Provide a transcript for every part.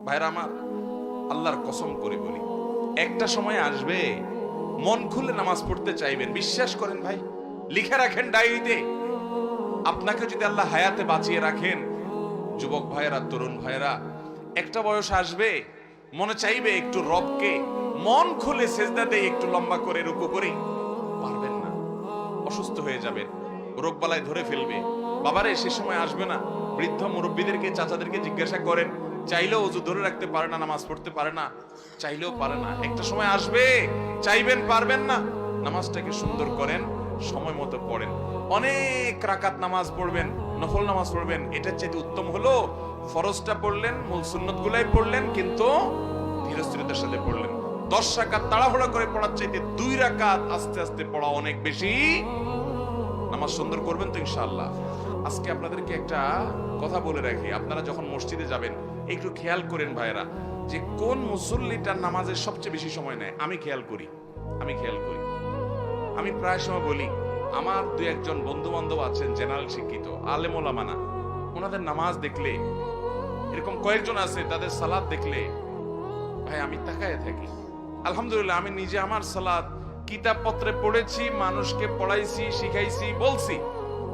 ভাইরা আমার, আল্লাহর কসম করে বলি, একটা সময় আসবে মন খুলে নামাজ পড়তে চাইবেন। বিশ্বাস করেন ভাই, লিখে রাখেন ডায়েরিতে। আপনাকে যদি আল্লাহ হায়াতে বাঁচিয়ে রাখেন, যুবক ভাইয়েরা, তরুণ ভাইয়েরা, একটা বয়স আসবে মনে চাইবে একটু রবকে মন খুলে সেজদা দেই, একটু লম্বা করে রুকু করি। পারবেন না, অসুস্থ হয়ে যাবেন, রোগবালায় ধরে ফেলবে। বাবারে, সে সময় আসবে না? বৃদ্ধ মুরব্বীদেরকে, চাচাদেরকে জিজ্ঞাসা করেন, চাইলেও ওযু ধরে রাখতে পারে না, নামাজ পড়তে পারে না, চাইলেও পারে না। একটা সময় আসবে চাইবেন, পারবেন না। নামাজটাকে সুন্দর করেন, সময় মতো পড়েন, অনেক রাকাত নামাজ পড়বেন, নফল নামাজ পড়বেন। এটার চাইতে উত্তম হলো ফরজটা পড়লেন, মূল সুন্নত গুলাই পড়লেন, কিন্তু ধীরস্থিরতার সাথে পড়লেন। 10 রাকাত তাড়াহুড়া করে পড়ার চাইতে 2 রাকাত আস্তে আস্তে পড়া অনেক বেশি। নামাজ সুন্দর করবেন তো ইনশাআল্লাহ। আজকে আপনাদেরকে একটা কথা বলে রাখি, আপনারা যখন মসজিদে যাবেন একটু খেয়াল করেন ভাইরা, যে কোন মুসল্লিটার নামাজের সবচেয়ে বেশি সময় নেয়। আমি খেয়াল করি, আমি প্রায় সময় বলি, আমার 2-1 বন্ধু বান্ধব আছেন জেনারেল শিক্ষিত, আলেম ওলামা না, ওনাদের নামাজ দেখলে, এরকম কয়েকজন আছে, তাদের সালাত দেখলে ভাই আমি তাকায় থাকি। আলহামদুলিল্লাহ, আমি নিজে আমার সালাত কিতাব পত্রে পড়েছি, মানুষকে পড়াইছি, শিখাইছি, বলছি,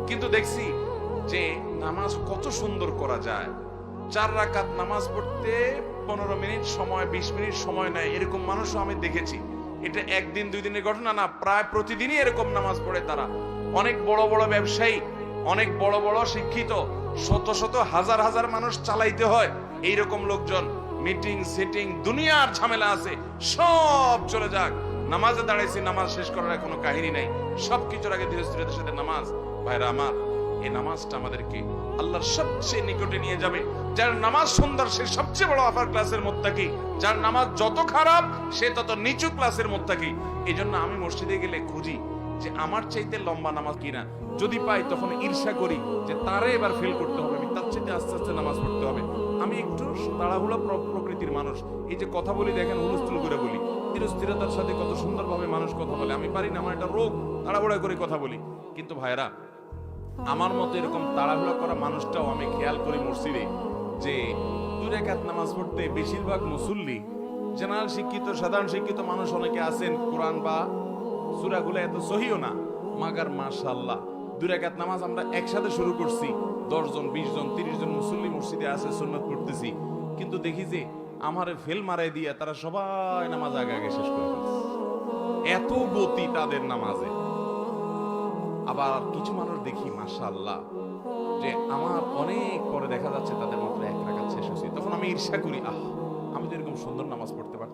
কিন্তু দেখছি যে নামাজ কত সুন্দর করা যায়। 4 রাকাত নামাজ পড়তে 15 মিনিট সময়, 20 মিনিট সময় নেয়, এরকম মানুষও আমি দেখেছি। এটা 1 দিন 2 দিনের ঘটনা না, প্রায় প্রতিদিনই এরকম নামাজ পড়ে তারা। অনেক বড় বড় ব্যবসায়ী, অনেক বড় বড় শিক্ষিত, শত শত হাজার হাজার মানুষ চালাইতে হয়, এইরকম লোকজন মিটিং সিটিং দুনিয়ার ঝামেলা আছে, সব চলে যাক, নামাজে দাঁড়াইছি, নামাজ শেষ করার কোনো কাহিনী নাই, সবকিছুর আগে ধীরস্থিরতার সাথে নামাজ। ভাইরা আমার, এই নামাজটা আমাদেরকে আল্লাহর সবচেয়ে নিকটে নিয়ে যাবে। যার নামাজ সুন্দর সে সবচেয়ে বড় আপার ক্লাসের মুত্তাকি, যার নামাজ যত খারাপ সে তত নিচু ক্লাসের মুত্তাকি। এই জন্য আমি মসজিদে গেলে খুঁজি যে আমার চাইতে লম্বা নামাজ কিনা, যদি পাই তখন ঈর্ষা করি যে তারে এবার ফেল করতে হবে, আমি তার চাইতে আস্তে আস্তে নামাজ পড়তে হবে। আমি একটু তাড়াহুড়া প্রকৃতির মানুষ, এই যে কথা বলি দেখেন হুলস্থুল করে বলি, ধীরস্থিরতার সাথে কত সুন্দরভাবে মানুষ কথা বলে, আমি পারি না, আমার একটা রোগ, তাড়াহুড়া করে কথা বলি। কিন্তু ভাইরা, আমার মতো এরকম তাড়াহুড়া করা মানুষটাও আমি খেয়াল করি মসজিদে, যে 2 রাকাত নামাজ পড়তে বেশিরভাগ মুসল্লি জেনারেল শিক্ষিত, সাধারণ শিক্ষিত মানুষ অনেকে আছেন, কোরআন বা সূরাগুলো এত সহিও না, মাগার মাশাআল্লাহ 2 রাকাত নামাজ আমরা একসাথে শুরু করছি, 10 জন 20 জন 30 জন মুসল্লি মসজিদে আছে, সুন্নাত পড়তেছি, কিন্তু দেখি যে আমারে ফেল মারাই দিয়ে তারা সবাই নামাজ আগে আগে শেষ করে ফেলছে। এত গতি তাদের নামাজে। আবার কিছু মানুষ দেখি মাশাআল্লাহ, যে আমার অনেক পরে দেখা যাচ্ছে তাদের মাত্র 1 রাকাত শেষ হয়েছে, তখন আমি ঈর্ষা করি, আমি তো এরকম সুন্দর নামাজ পড়তে পারতাম।